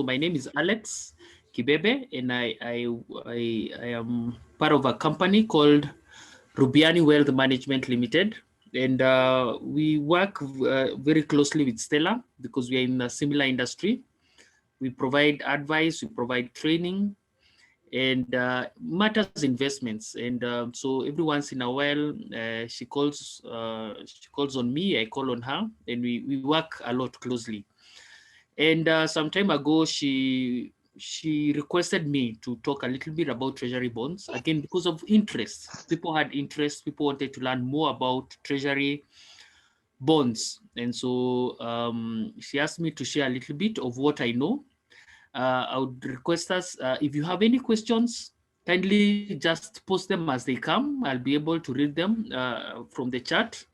my name is Alex Kibebe, and I am part of a company called Rubiani Wealth Management Limited. And we work very closely with Stella because we are in a similar industry. We provide advice, we provide training, and matters investments. And so every once in a while, she calls on me, I call on her, and we work a lot closely. And some time ago, she requested me to talk a little bit about treasury bonds, again because of interest. People had interest, people wanted to learn more about treasury bonds. And so she asked me to share a little bit of what I know. I would request us, if you have any questions, kindly just post them as they come. I'll be able to read them from the chat,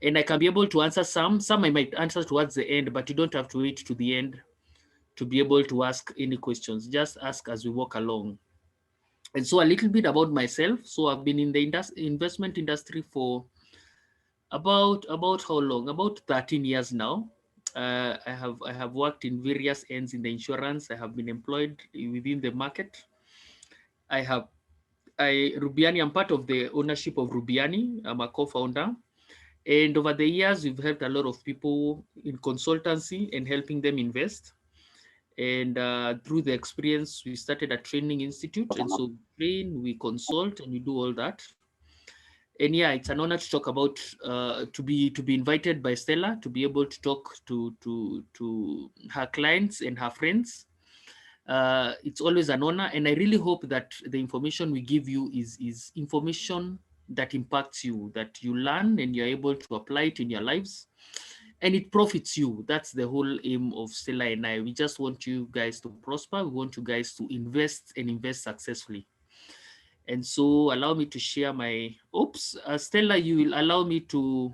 and I can be able to answer some. Some I might answer towards the end, but you don't have to wait to the end to be able to ask any questions. Just ask as we walk along. And so a little bit about myself. So I've been in the investment industry for about how long? About 13 years now. I have worked in various ends in the insurance. I have been employed within the market. Rubiani, I'm part of the ownership of Rubiani. I'm a co-founder. And over the years, we've helped a lot of people in consultancy and helping them invest. And through the experience, we started a training institute. And so we train, we consult, and we do all that. And yeah, it's an honor to talk about to be invited by Stella to be able to talk to her clients and her friends. It's always an honor, and I really hope that the information we give you is information that impacts you, that you learn and you're able to apply it in your lives, and it profits you. That's the whole aim of Stella and I. We just want you guys to prosper. We want you guys to invest and invest successfully. And so allow me to share my, oops, Stella, you will allow me to,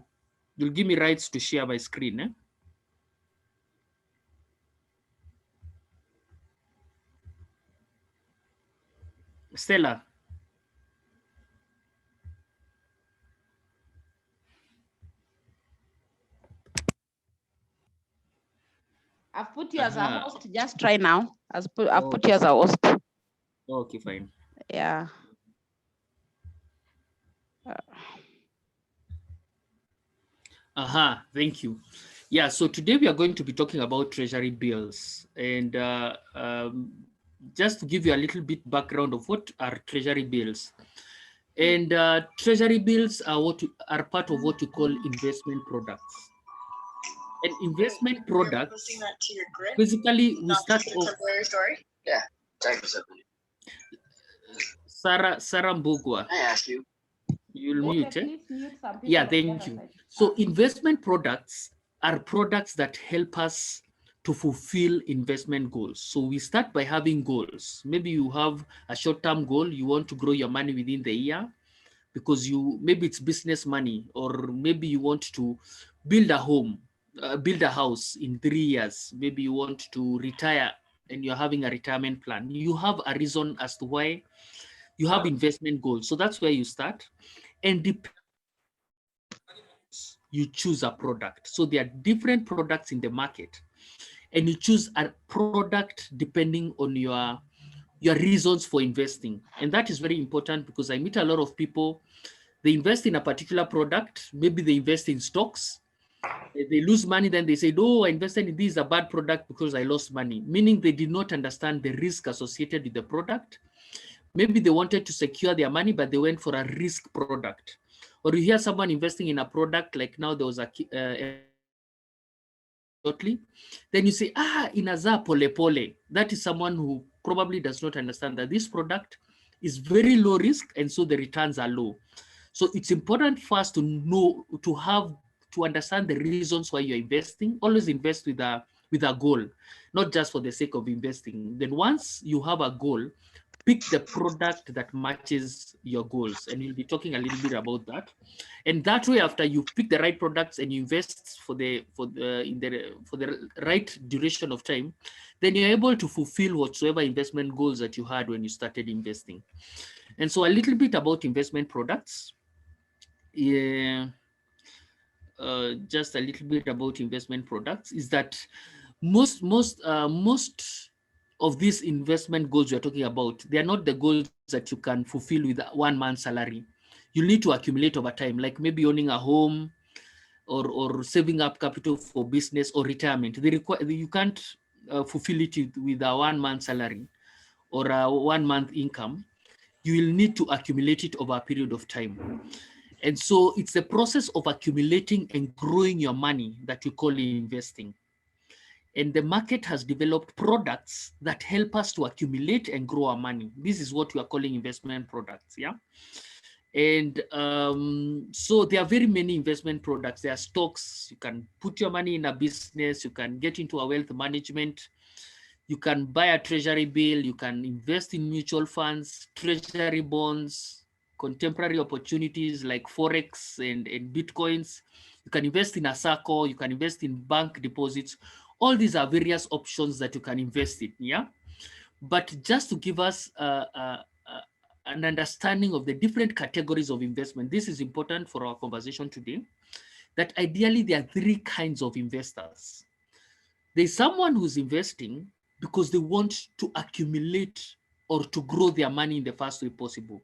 you'll give me rights to share my screen. Eh? Stella. I've put you as a host. Just try now. I've put you as a host. Okay, fine. Yeah. Thank you. Yeah, so today we are going to be talking about treasury bills. And just to give you a little bit background of what are treasury bills. And treasury bills are part of what you call investment products. And investment products, basically, we start off. Yeah, check this out. Sarah Mbugwa. I ask you. You'll mute, eh? Yeah, thank you. So investment products are products that help us to fulfill investment goals. So we start by having goals. Maybe you have a short-term goal. You want to grow your money within the year because maybe it's business money, or maybe you want to build a home, build a house in 3 years. Maybe you want to retire and you're having a retirement plan. You have a reason as to why you have investment goals. So that's where you start. And you choose a product. So there are different products in the market, and you choose a product depending on your reasons for investing. And that is very important because I meet a lot of people, they invest in a particular product. Maybe they invest in stocks. They lose money, then they say, oh, I invested in this, a bad product because I lost money, meaning they did not understand the risk associated with the product. Maybe they wanted to secure their money, but they went for a risk product. Or you hear someone investing in a product, like now there was a shortly, then you say, inaza pole pole. That is someone who probably does not understand that this product is very low risk, and so the returns are low. So it's important for us to know, to understand the reasons why you're investing. Always invest with a goal, not just for the sake of investing. Then once you have a goal, pick the product that matches your goals, and we'll be talking a little bit about that. And that way, after you pick the right products and you invest for the right duration of time, then you're able to fulfill whatsoever investment goals that you had when you started investing. And so a little bit about investment products. Yeah, just a little bit about investment products is that most of these investment goals you're talking about, they are not the goals that you can fulfill with 1 month salary. You need to accumulate over time, like maybe owning a home or saving up capital for business or retirement. They require, you can't fulfill it with a 1 month salary or a 1 month income. You will need to accumulate it over a period of time. And so it's the process of accumulating and growing your money that we call investing. And the market has developed products that help us to accumulate and grow our money. This is what we are calling investment products, yeah? And so there are very many investment products. There are stocks. You can put your money in a business. You can get into a wealth management. You can buy a treasury bill. You can invest in mutual funds, treasury bonds, contemporary opportunities like Forex and Bitcoins. You can invest in a circle. You can invest in bank deposits. All these are various options that you can invest in, yeah? But just to give us an understanding of the different categories of investment, this is important for our conversation today, that ideally there are 3 kinds of investors. There's someone who's investing because they want to accumulate or to grow their money in the first way possible.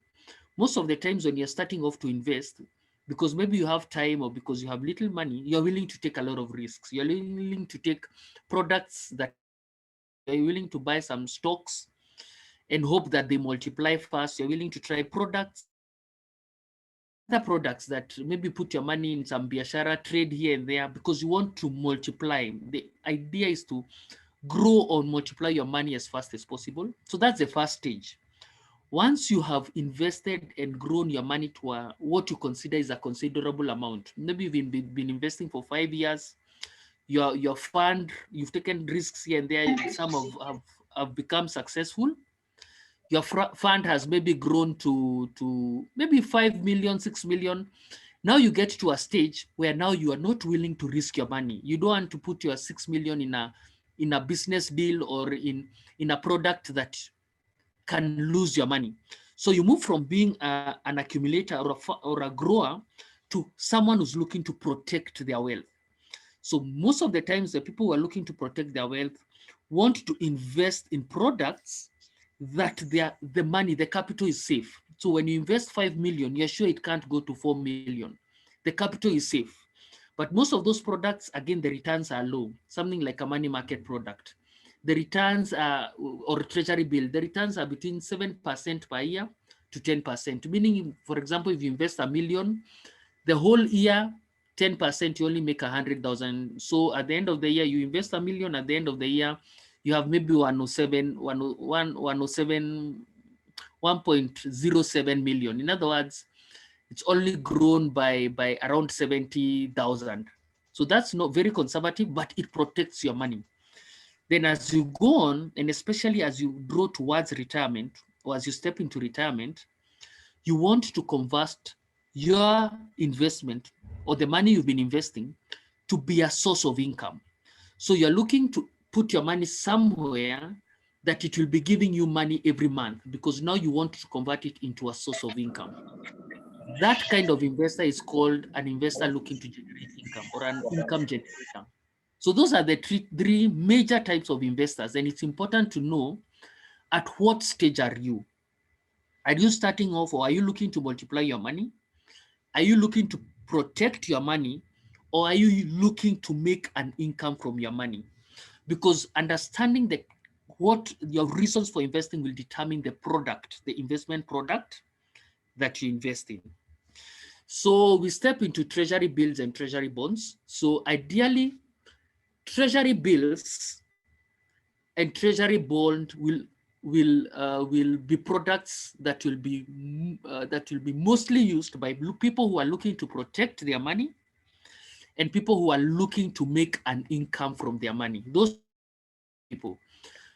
Most of the times when you're starting off to invest, because maybe you have time or because you have little money, you're willing to take a lot of risks. You're willing to take products that are risky. You're willing to buy some stocks and hope that they multiply fast. You're willing to try products, other products that maybe put your money in some biashara trade here and there because you want to multiply. The idea is to grow or multiply your money as fast as possible. So that's the first stage. Once you have invested and grown your money to what you consider is a considerable amount, maybe you've been investing for 5 years, your fund, you've taken risks here and there, some have become successful. Your fund has maybe grown to maybe 5 million, 6 million. Now you get to a stage where now you are not willing to risk your money. You don't want to put your 6 million in a business deal or in a product that can lose your money. So you move from being an accumulator or a grower to someone who's looking to protect their wealth. So most of the times the people who are looking to protect their wealth want to invest in products that the money, the capital is safe. So when you invest 5 million, you're sure it can't go to 4 million. The capital is safe. But most of those products, again, the returns are low, something like a money market product. The returns are, or treasury bill, the returns are between 7% per year to 10%, meaning, for example, if you invest $1 million, the whole year, 10%, you only make 100,000. So at the end of the year, you invest $1 million, at the end of the year, you have maybe 1.07 million. In other words, it's only grown by around 70,000. So that's not very conservative, but it protects your money. Then as you go on, and especially as you draw towards retirement, or as you step into retirement, you want to convert your investment or the money you've been investing to be a source of income. So you're looking to put your money somewhere that it will be giving you money every month, because now you want to convert it into a source of income. That kind of investor is called an investor looking to generate income, or an income generator. So those are the three major types of investors, and it's important to know at what stage are you? Are you starting off, or are you looking to multiply your money? Are you looking to protect your money, or are you looking to make an income from your money? Because understanding what your reasons for investing will determine the product, the investment product that you invest in. So we step into treasury bills and treasury bonds. So ideally, treasury bills and treasury bond will be products that will be mostly used by people who are looking to protect their money and people who are looking to make an income from their money. Those are the two types of people.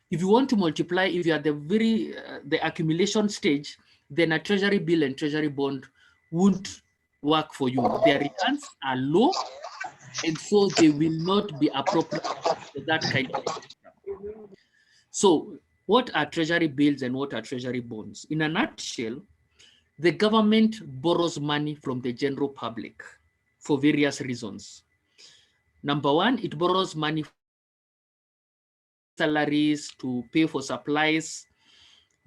If you want to multiply, if you're at the accumulation stage, then a treasury bill and treasury bond won't work for you. Their returns are low, and so they will not be appropriate for that kind of investor. So what are treasury bills and what are treasury bonds? In a nutshell, the government borrows money from the general public for various reasons. Number one, it borrows money for investors salaries, to pay for supplies.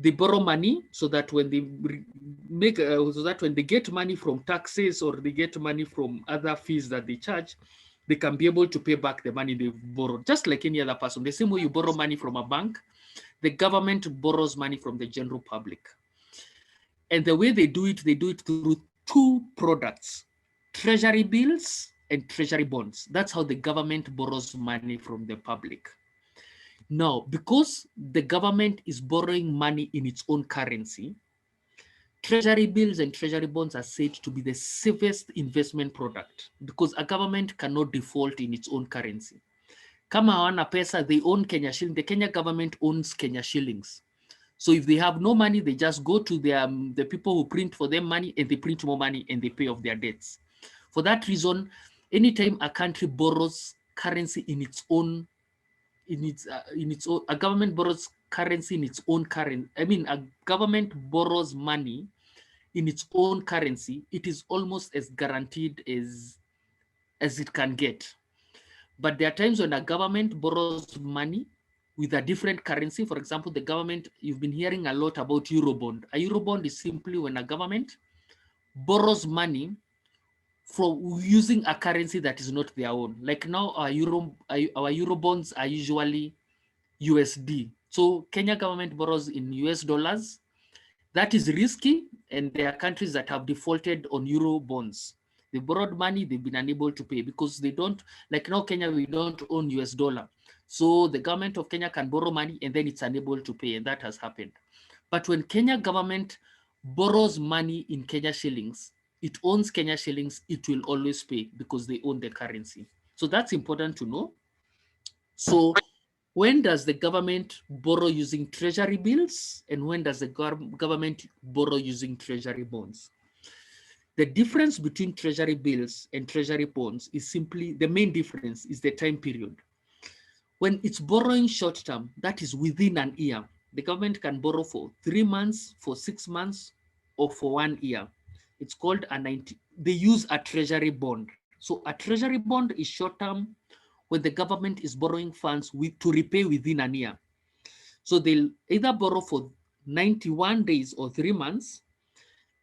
They borrow money so that when they get money from taxes or they get money from other fees that they charge, they can be able to pay back the money they've borrowed, just like any other person. The same way you borrow money from a bank, the government borrows money from the general public. And the way they do it through two products: treasury bills and treasury bonds. That's how the government borrows money from the public. Now, because the government is borrowing money in its own currency, treasury bills and treasury bonds are said to be the safest investment product because a government cannot default in its own currency. Kama hawana pesa, they own Kenya shilling. The Kenya government owns Kenya shillings. So if they have no money, they just go to the people who print for them money, and they print more money and they pay off their debts. For that reason, anytime a country borrows currency in its own, a government borrows currency in its own currency. I mean, a government borrows money in its own currency. It is almost as guaranteed as it can get. But there are times when a government borrows money with a different currency. For example, the government, you've been hearing a lot about Eurobond. A Eurobond is simply when a government borrows money from using a currency that is not their own. Like now, our Eurobonds are usually USD. So Kenya government borrows in US dollars. That is risky, and there are countries that have defaulted on Euro bonds. They borrowed money, they've been unable to pay because they don't, like now Kenya, we don't own US dollar. So the government of Kenya can borrow money and then it's unable to pay, and that has happened. But when Kenya government borrows money in Kenya shillings, it owns Kenya shillings, it will always pay because they own the currency. So that's important to know. So when does the government borrow using treasury bills, and when does the government borrow using treasury bonds? The difference between treasury bills and treasury bonds is simply, the main difference is the time period. When it's borrowing short term, that is within an year, the government can borrow for 3 months, for 6 months, or for 1 year. It's called they use a treasury bond. So a treasury bond is short term when the government is borrowing funds to repay within a year. So they'll either borrow for 91 days or 3 months,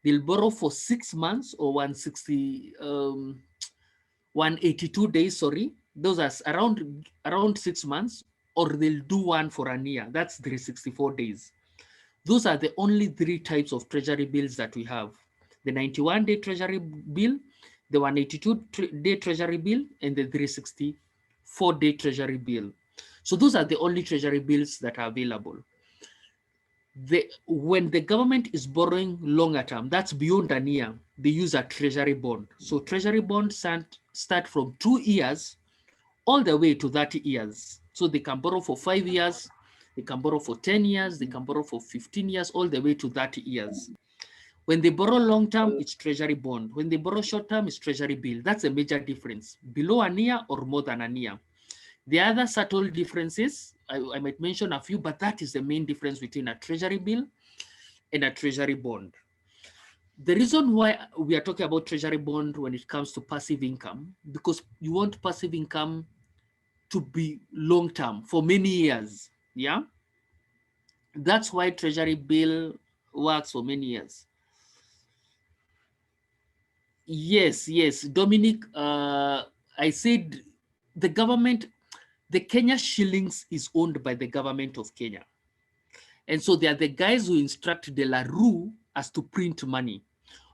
they'll borrow for 6 months or 182 days, sorry. Those are around 6 months, or they'll do one for a year. That's 364 days. Those are the only 3 types of treasury bills that we have: the 91-day treasury bill, the 182-day treasury bill, and the 364-day treasury bill. So those are the only treasury bills that are available. When the government is borrowing longer term, that's beyond a year, they use a treasury bond. So treasury bonds start from 2 years all the way to 30 years. So they can borrow for 5 years, they can borrow for 10 years, they can borrow for 15 years, all the way to 30 years. When they borrow long term, it's treasury bond. When they borrow short term, it's treasury bill. That's a major difference, below a year or more than a year. The other subtle differences, I might mention a few, but that is the main difference between a treasury bill and a treasury bond. The reason why we are talking about treasury bond when it comes to passive income, because you want passive income to be long-term for many years, yeah? That's why treasury bill works for many years. Yes, Dominic, I said the government, the Kenya shillings is owned by the government of Kenya. And so they are the guys who instruct De La Rue as to print money.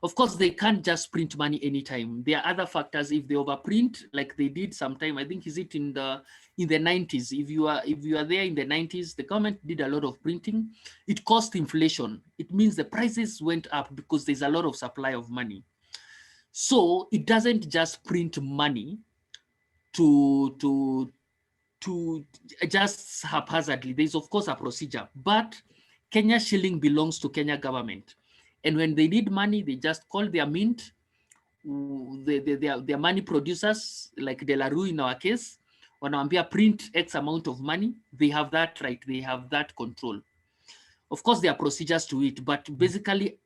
Of course, they can't just print money anytime. There are other factors. If they overprint, like they did sometime, I think is it in the 90s. If you are there in the 90s, the government did a lot of printing. It caused inflation. It means the prices went up because there's a lot of supply of money. So it doesn't just print money to just haphazardly. There's of course a procedure, but Kenya shilling belongs to Kenya government. And when they need money, they just call their mint, their money producers, like De La Rue in our case, wanawambia print X amount of money. They have that right, they have that control. Of course, there are procedures to it, but basically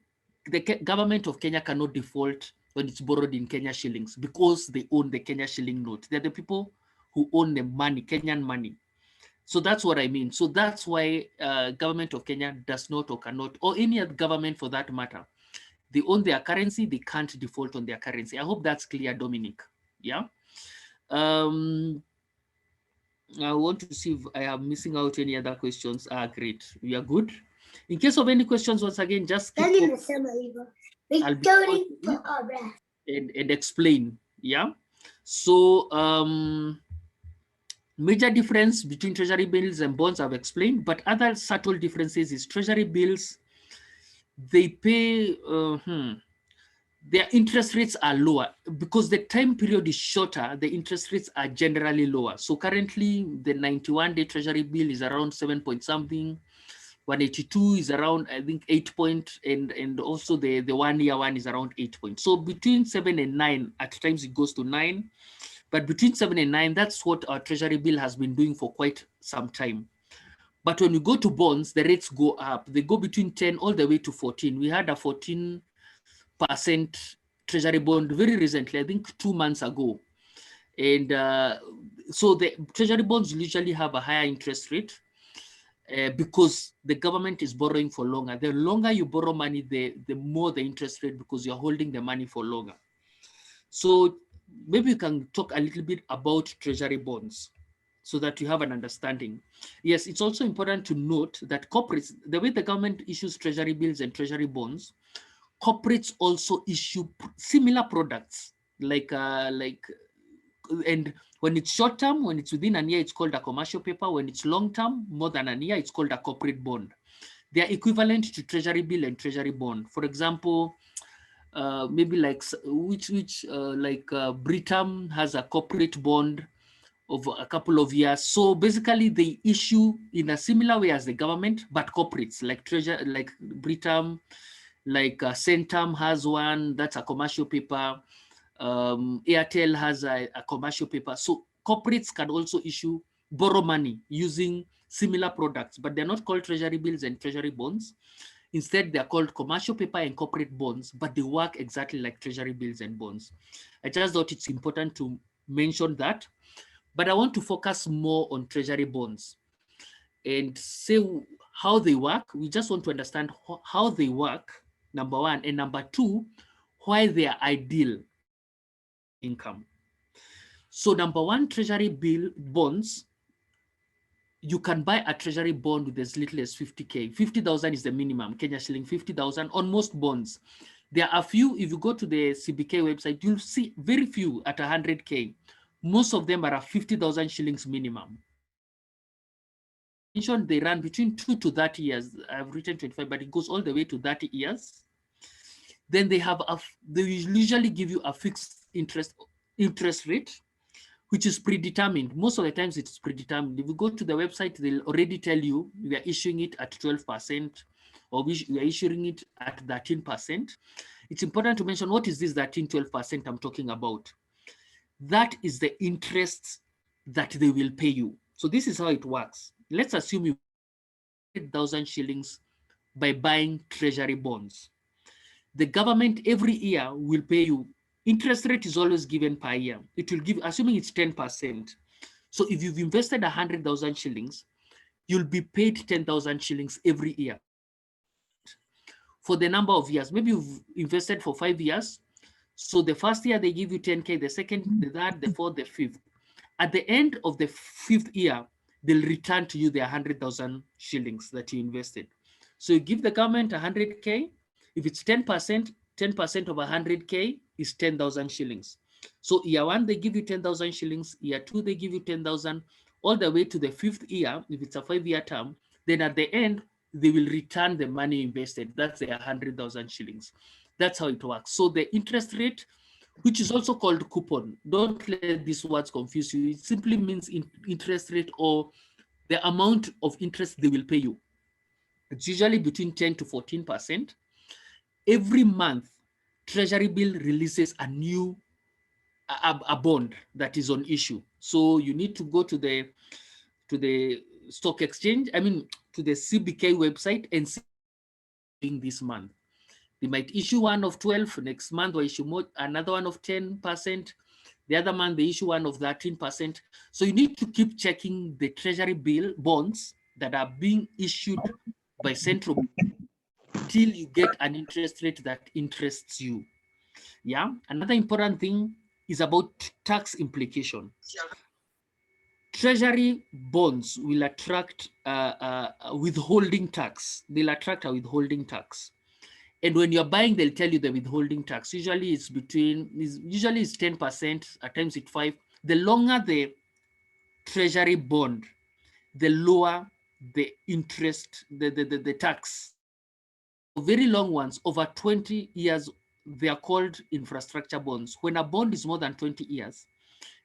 the government of Kenya cannot default when it's borrowed in Kenya shillings because they own the Kenya shilling note. They're the people who own the money, Kenyan money. So that's what I mean. So that's why government of Kenya does not or cannot, or any other government for that matter, they own their currency, they can't default on their currency. I hope that's clear, Dominic. Yeah. I want to see if I am missing out any other questions. Great. We are good. In case of any questions, once again, just keep I'll be and explain. Yeah. So major difference between treasury bills and bonds I've explained, but other subtle differences is treasury bills, they pay their interest rates are lower because the time period is shorter. The interest rates are generally lower. So currently the 91-day treasury bill is around 7 point something. 182 is around, I think, 8 point, and also the 1 year one is around 8 points. So between 7 and 9, at times it goes to 9, but between 7 and 9, that's what our treasury bill has been doing for quite some time. But when you go to bonds, the rates go up. They go between 10 all the way to 14. We had a 14% treasury bond very recently, I think 2 months ago. And so the treasury bonds usually have a higher interest rate because the government is borrowing for longer. The longer you borrow money, the more the interest rate because you're holding the money for longer. So maybe you can talk a little bit about treasury bonds so that you have an understanding. Yes, it's also important to note that corporates, the way the government issues treasury bills and treasury bonds, corporates also issue similar products and when it's short term, when it's within a year, it's called a commercial paper. When it's long term, more than a year, it's called a corporate bond. They are equivalent to treasury bill and treasury bond. For example, maybe like Britam has a corporate bond of a couple of years. So basically they issue in a similar way as the government, but corporates like Britam, like Centum has one, that's a commercial paper. Airtel has a commercial paper. So corporates can also borrow money using similar products, but they're not called treasury bills and treasury bonds. Instead, they're called commercial paper and corporate bonds, but they work exactly like treasury bills and bonds. I just thought it's important to mention that, but I want to focus more on treasury bonds and say how they work. We just want to understand how they work, number one, and number two, why they are ideal income. So number one, treasury bill bonds, you can buy a treasury bond with as little as 50K. 50,000 is the minimum, Kenya shilling 50,000 on most bonds. There are a few, if you go to the CBK website, you'll see very few at 100K. Most of them are a 50,000 shillings minimum. Mentioned they run between 2 to 30 years. I've written 25, but it goes all the way to 30 years. Then they usually give you a fixed interest rate, which is predetermined. Most of the times it's predetermined. If you go to the website, they'll already tell you we are issuing it at 12%, or we are issuing it at 13%. It's important to mention, what is this 12% I'm talking about? That is the interest that they will pay you. So this is how it works. Let's assume you 100,000 shillings by buying treasury bonds. The government every year will pay you. Interest rate is always given per year. It will give, assuming it's 10%. So if you've invested 100,000 shillings, you'll be paid 10,000 shillings every year for the number of years. Maybe you've invested for 5 years. So the first year they give you 10K, the second, the third, the fourth, the fifth. At the end of the 5th year, they'll return to you the 100,000 shillings that you invested. So you give the government 100K. If it's 10%, 10% of 100K is 10,000 shillings. So year one, they give you 10,000 shillings. Year two, they give you 10,000, all the way to the 5th year. If it's a 5-year term, then at the end, they will return the money invested. That's the 100,000 shillings. That's how it works. So the interest rate, which is also called coupon, don't let these words confuse you. It simply means interest rate, or the amount of interest they will pay you. It's usually between 10 to 14%. Every month, Treasury bill releases a new a bond that is on issue. So you need to go to the stock exchange, to the CBK website and see this month. They might issue one of 12 next month, or issue another one of 10%. The other month, they issue one of 13%. So you need to keep checking the treasury bonds that are being issued by central bank till you get an interest rate that interests you. Yeah. Another important thing is about tax implication. Treasury bonds will attract withholding tax. They'll attract a withholding tax. And when you're buying, they'll tell you the withholding tax. Usually it's 10%, at times it's 5%. The longer the treasury bond, the lower the interest, the tax. Very long ones, over 20 years, they are called infrastructure bonds. When a bond is more than 20 years,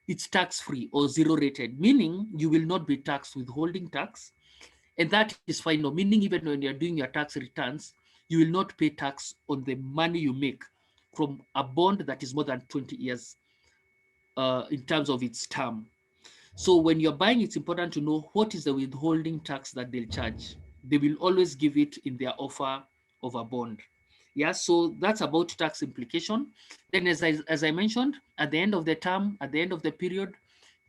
it's tax-free or zero-rated, meaning you will not be taxed withholding tax. And that is final, meaning even when you're doing your tax returns, you will not pay tax on the money you make from a bond that is more than 20 years in terms of its term. So when you're buying, it's important to know what is the withholding tax that they'll charge. They will always give it in their offer of a bond. Yeah, so that's about tax implication. Then as I mentioned, at the end of the term, at the end of the period,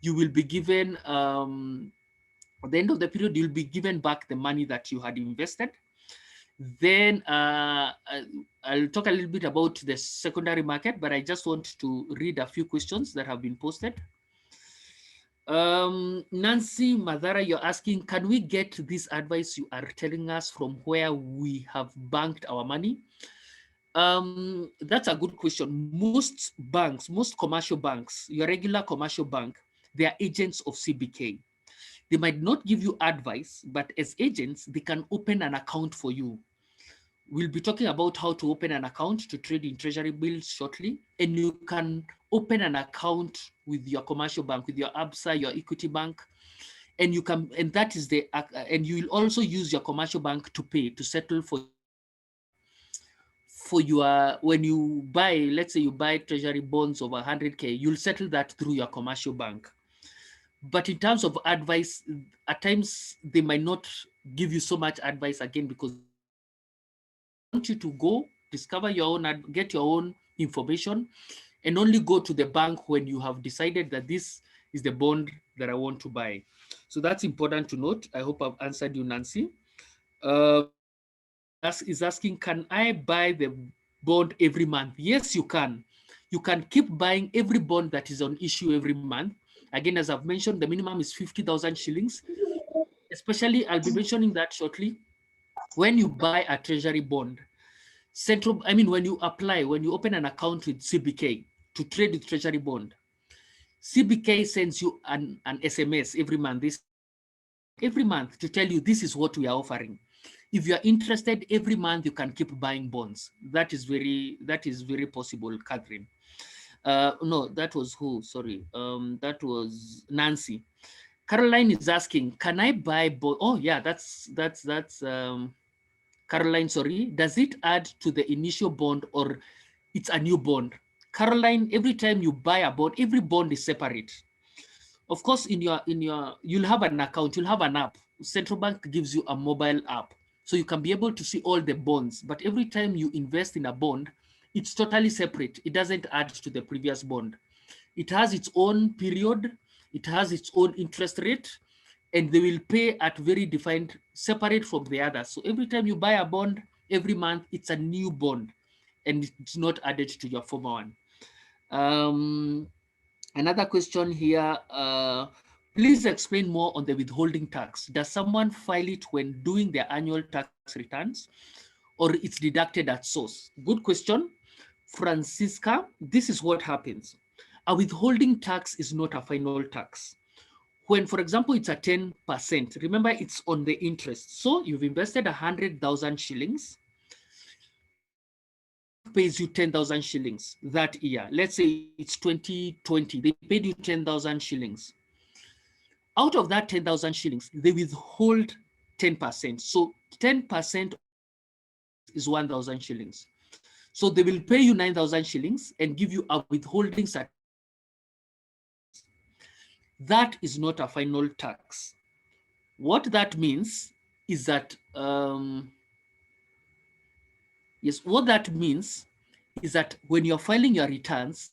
you will be given, at the end of the period, you'll be given back the money that you had invested. Then I'll talk a little bit about the secondary market, but I just want to read a few questions that have been posted. Nancy Madara, you're asking, can we get this advice you are telling us from where we have banked our money? That's a good question. Most banks, most commercial banks, your regular commercial bank, they are agents of CBK. They might not give you advice, but as agents, they can open an account for you. We'll be talking about how to open an account to trade in treasury bills shortly, and you can open an account with your commercial bank, with your ABSA, your Equity Bank, and you can, and that is the, and you will also use your commercial bank to pay, to settle for your, when you buy, let's say you buy treasury bonds over 100K, you'll settle that through your commercial bank. But in terms of advice, at times they might not give you so much advice again, because they want you to go discover your own, get your own information, and only go to the bank when you have decided that this is the bond that I want to buy. So that's important to note. I hope I've answered you, Nancy. Stella is asking, can I buy the bond every month? Yes, you can. You can keep buying every bond that is on issue every month. Again, as I've mentioned, the minimum is 50,000 shillings. Especially, I'll be mentioning that shortly. When you buy a treasury bond, when you apply, when you open an account with CBK to trade with treasury bond, CBK sends you an SMS every month, every month, to tell you this is what we are offering. If you are interested, every month you can keep buying bonds. That is very possible, Catherine. No, that was who? Sorry, that was Nancy. Caroline is asking, can I buy bond? Oh yeah, that's Caroline. Sorry, does it add to the initial bond or it's a new bond? Caroline, every time you buy a bond, every bond is separate. Of course, you'll have an account, you'll have an app. Central Bank gives you a mobile app, so you can be able to see all the bonds. But every time you invest in a bond, it's totally separate. It doesn't add to the previous bond. It has its own period, it has its own interest rate, and they will pay at very defined, separate from the others. So every time you buy a bond, every month, it's a new bond, and it's not added to your former one. Another question here, please explain more on the withholding tax. Does someone file it when doing their annual tax returns, or it's deducted at source? Good question, Francisca. This is what happens. A withholding tax is not a final tax. When, for example, it's a 10%, remember it's on the interest. So you've invested 100,000 shillings. The bank pays you 10,000 shillings that year. Let's say it's 2020, they paid you 10,000 shillings. Out of that 10,000 shillings, they withhold 10%. So 10% is 1,000 shillings. So they will pay you 9,000 shillings and give you a withholding certificate. That is not a final tax. What that means is that, yes, what that means is that when you're filing your returns,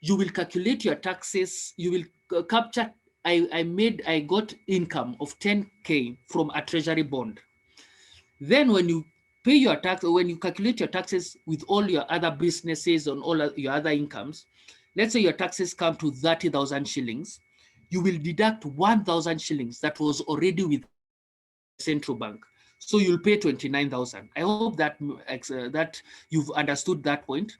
you will calculate your taxes, you will capture, I got income of 10K from a treasury bond. Then when you pay your tax, or when you calculate your taxes with all your other businesses and all your other incomes, let's say your taxes come to 30,000 shillings, you will deduct 1,000 shillings that was already with the central bank. So you'll pay 29,000. I hope that that you've understood that point,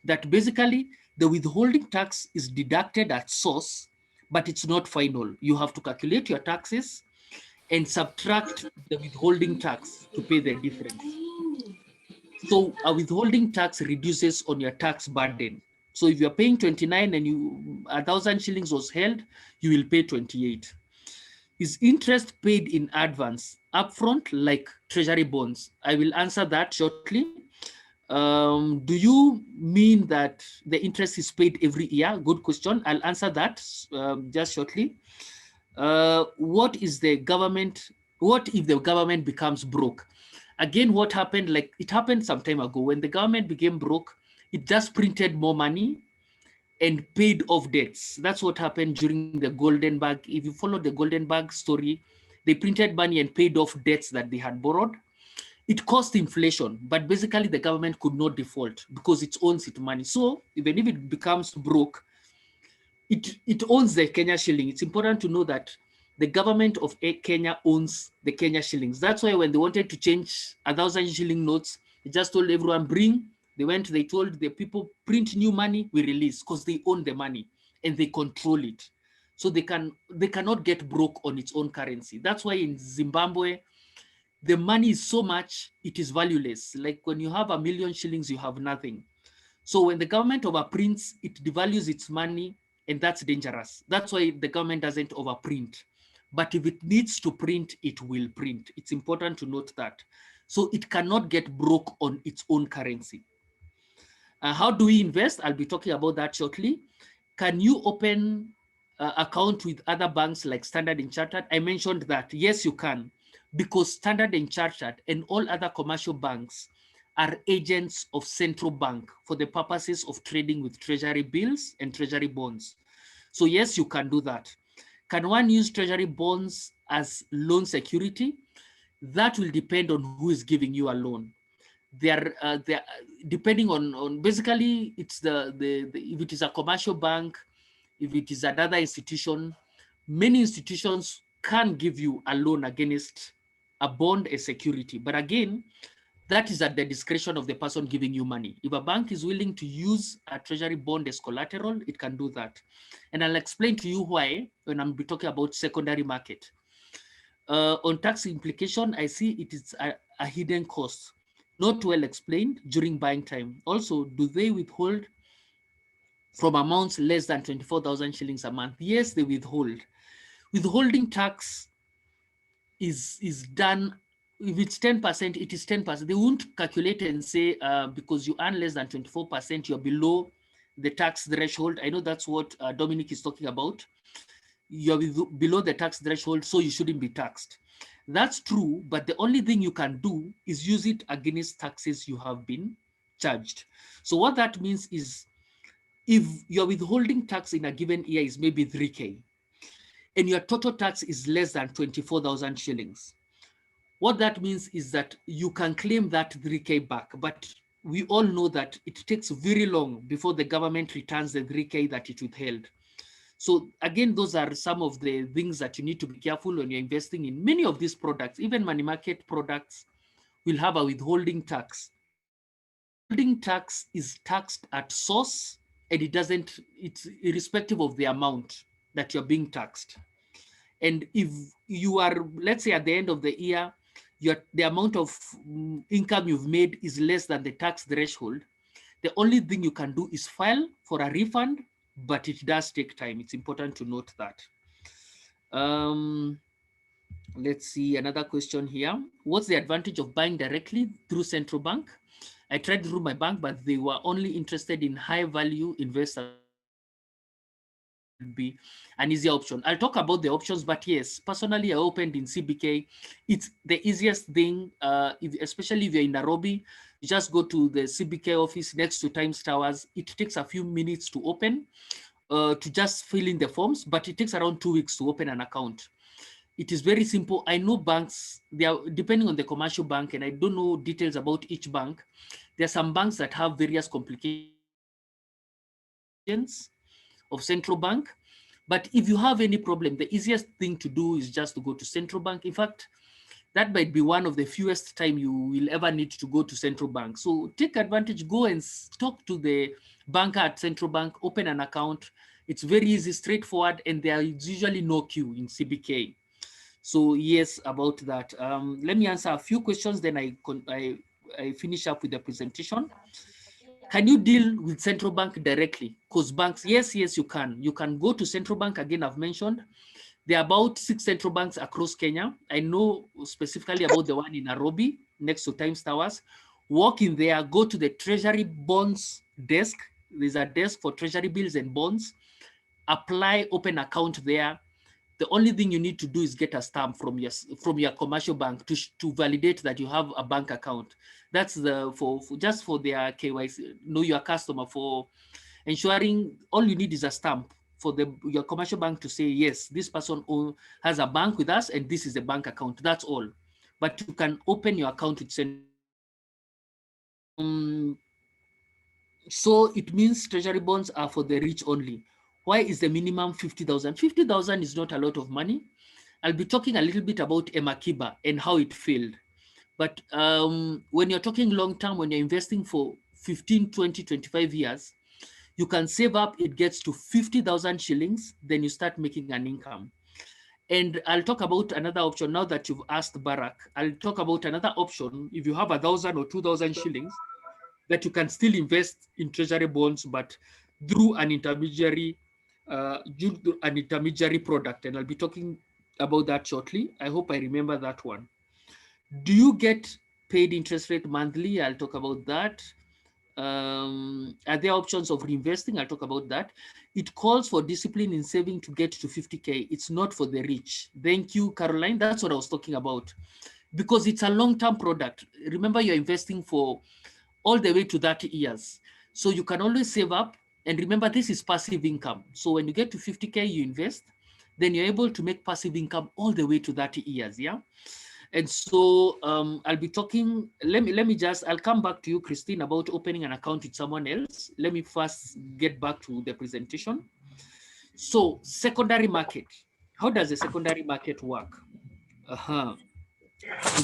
that basically the withholding tax is deducted at source, but it's not final. You have to calculate your taxes and subtract the withholding tax to pay the difference. So a withholding tax reduces on your tax burden. So if you're paying 29 and 1,000 shillings was held, you will pay 28. Is interest paid in advance, upfront, like treasury bonds? I will answer that shortly. Do you mean that the interest is paid every year? Good question. I'll answer that just shortly. What if the government becomes broke? Again, what happened, like it happened some time ago, when the government became broke, it just printed more money and paid off debts. That's what happened during the golden bag. If you follow the golden bag story, they printed money and paid off debts that they had borrowed. It caused inflation, but basically the government could not default because it owns its money. So even if it becomes broke, it owns the Kenya shilling. It's important to know that the government of Kenya owns the Kenya shillings. That's why when they wanted to change 1,000 shilling notes, they just told everyone, bring. They told the people, print new money, we release, because they own the money and they control it. So they cannot get broke on its own currency. That's why in Zimbabwe, the money is so much, it is valueless. Like when you have 1,000,000 shillings, you have nothing. So when the government overprints, it devalues its money, and that's dangerous. That's why the government doesn't overprint. But if it needs to print, it will print. It's important to note that. So it cannot get broke on its own currency. How do we invest? I'll be talking about that shortly. Can you open account with other banks like Standard and Chartered? I mentioned that. Yes, you can, because Standard and Chartered and all other commercial banks are agents of central bank for the purposes of trading with treasury bills and treasury bonds. So yes, you can do that. Can one use treasury bonds as loan security? That will depend on who is giving you a loan. They're depending on basically it's the if it is a commercial bank, if it is another institution, many institutions can give you a loan against a bond as security. But again, that is at the discretion of the person giving you money. If a bank is willing to use a treasury bond as collateral, it can do that. And I'll explain to you why when I'm talking about secondary market. On tax implication, I see it is a hidden cost, not well explained during buying time. Also, do they withhold from amounts less than 24,000 shillings a month? Yes, they withhold. Withholding tax is done. If it's 10%, it is 10%. They won't calculate and say because you earn less than 24%, you're below the tax threshold. I know that's what Dominic is talking about. You're below the tax threshold, so you shouldn't be taxed. That's true, but the only thing you can do is use it against taxes you have been charged. So what that means is if your withholding tax in a given year is maybe 3K and your total tax is less than 24,000 shillings, what that means is that you can claim that 3K back, but we all know that it takes very long before the government returns the 3K that it withheld. So again, those are some of the things that you need to be careful when you're investing in many of these products. Even money market products will have a withholding tax. Withholding tax is taxed at source, and it's irrespective of the amount that you're being taxed. And if you are, let's say at the end of the year, the amount of income you've made is less than the tax threshold, the only thing you can do is file for a refund, but it does take time. It's important to note that. Let's see another question here. What's the advantage of buying directly through central bank? I tried through my bank, but they were only interested in high value investors. What would be an easier option? I'll talk about the options, but yes, personally, I opened in CBK. It's the easiest thing, especially if you're in Nairobi. You just go to the CBK office next to Times Towers. It takes a few minutes to open, to just fill in the forms, but it takes around 2 weeks to open an account. It is very simple. I know banks, they are depending on the commercial bank, and I don't know details about each bank. There are some banks that have various complications of central bank. But if you have any problem, the easiest thing to do is just to go to central bank. In fact, that might be one of the fewest time you will ever need to go to central bank. So take advantage, go and talk to the banker at central bank, open an account. It's very easy, straightforward, and there is usually no queue in CBK. So yes, about that. Let me answer a few questions, then I finish up with the presentation. Can you deal with central bank directly? Because banks, yes, you can. You can go to central bank, again, I've mentioned. There are about 6 central banks across Kenya. I know specifically about the one in Nairobi, next to Times Towers. Walk in there, go to the Treasury bonds desk. There's a desk for Treasury bills and bonds. Apply, open account there. The only thing you need to do is get a stamp from your commercial bank to validate that you have a bank account. That's just for their KYC, know your customer, for ensuring. All you need is a stamp for your commercial bank to say, yes, this person has a bank with us and this is a bank account. That's all. But you can open your account with central bank. So it means treasury bonds are for the rich only. Why is the minimum 50,000? 50,000 is not a lot of money. I'll be talking a little bit about Emakiba and how it failed. But when you're talking long term, when you're investing for 15, 20, 25 years, you can save up, it gets to 50,000 shillings, then you start making an income. And I'll talk about another option now that you've asked Barack. I'll talk about another option. If you have 1,000 or 2,000 shillings, that you can still invest in treasury bonds, but through an intermediary, product. And I'll be talking about that shortly. I hope I remember that one. Do you get paid interest rate monthly? I'll talk about that. Are there options of reinvesting? I'll talk about that. It calls for discipline in saving to get to 50K. It's not for the rich. Thank you, Caroline. That's what I was talking about. Because it's a long-term product. Remember, you're investing for all the way to 30 years. So you can always save up. And remember, this is passive income. So when you get to 50K, you invest, then you're able to make passive income all the way to 30 years, yeah? And so I'll be talking, I'll come back to you, Christine, about opening an account with someone else. Let me first get back to the presentation. So secondary market, how does the secondary market work? So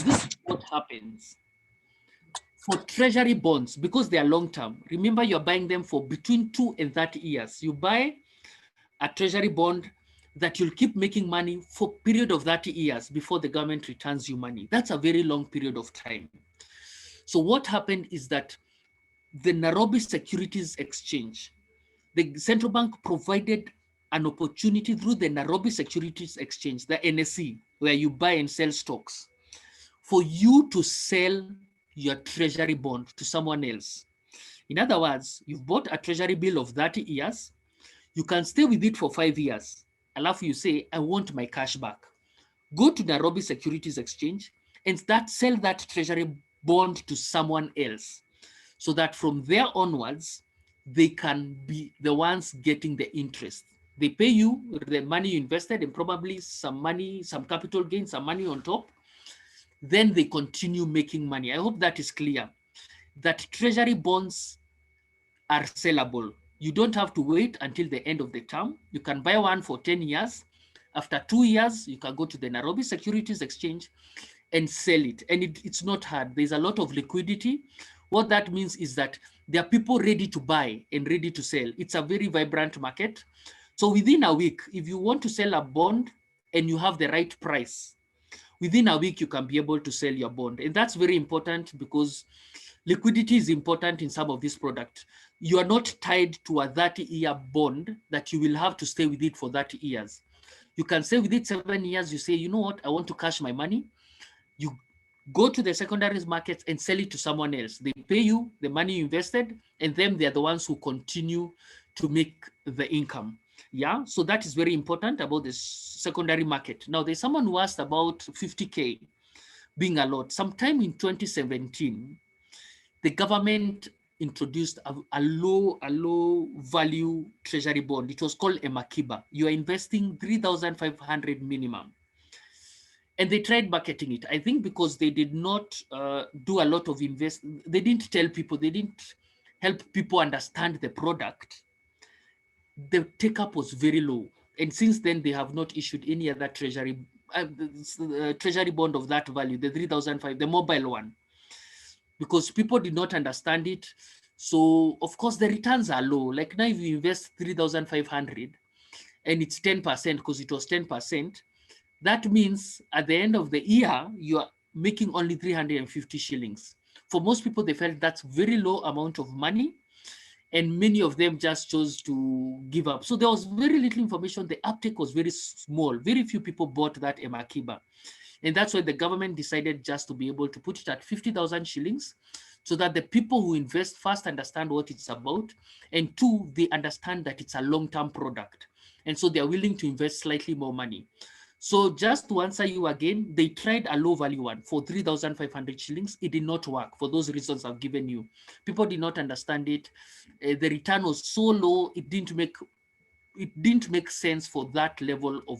this is what happens. For treasury bonds, because they are long-term, remember you're buying them for between 2 and 30 years. You buy a treasury bond that you'll keep making money for a period of 30 years before the government returns you money. That's a very long period of time. So what happened is that the Nairobi Securities Exchange, the central bank provided an opportunity through the Nairobi Securities Exchange, the NSE, where you buy and sell stocks, for you to sell your treasury bond to someone else. In other words, you've bought a treasury bill of 30 years, you can stay with it for 5 years. Alafu you say, I want my cash back. Go to Nairobi Securities Exchange and sell that treasury bond to someone else, so that from there onwards, they can be the ones getting the interest. They pay you the money you invested and probably some money, some capital gain, some money on top. Then they continue making money. I hope that is clear, that treasury bonds are sellable. You don't have to wait until the end of the term. You can buy one for 10 years. After 2 years, you can go to the Nairobi Securities Exchange and sell it. And it's not hard. There's a lot of liquidity. What that means is that there are people ready to buy and ready to sell. It's a very vibrant market. So within a week, if you want to sell a bond and you have the right price, within a week, you can be able to sell your bond. And that's very important because liquidity is important in some of these products. You are not tied to a 30-year bond that you will have to stay with it for 30 years. You can stay with it 7 years. You say, you know what, I want to cash my money. You go to the secondary markets and sell it to someone else. They pay you the money you invested, and then they're the ones who continue to make the income. Yeah, so that is very important about the secondary market. Now, there's someone who asked about 50K being a lot. Sometime in 2017, the government introduced a low value treasury bond. It was called a Makiba. You are investing 3,500 minimum. And they tried marketing it. I think because they did not do a lot of they didn't tell people, they didn't help people understand the product. The take up was very low. And since then, they have not issued any other treasury bond of that value, the 3,005, the mobile one, because people did not understand it. So of course the returns are low. Like now, if you invest 3,500 and it's 10% because it was 10%, that means at the end of the year, you are making only 350 shillings. For most people, they felt that's very low amount of money, and many of them just chose to give up. So there was very little information. The uptake was very small. Very few people bought that Emakiba. And that's why the government decided just to be able to put it at 50,000 shillings so that the people who invest first understand what it's about, and two, they understand that it's a long-term product. And so they're willing to invest slightly more money. So just to answer you again, they tried a low value one for 3,500 shillings. It did not work for those reasons I've given you. People did not understand it. The return was so low, it didn't make sense for that level of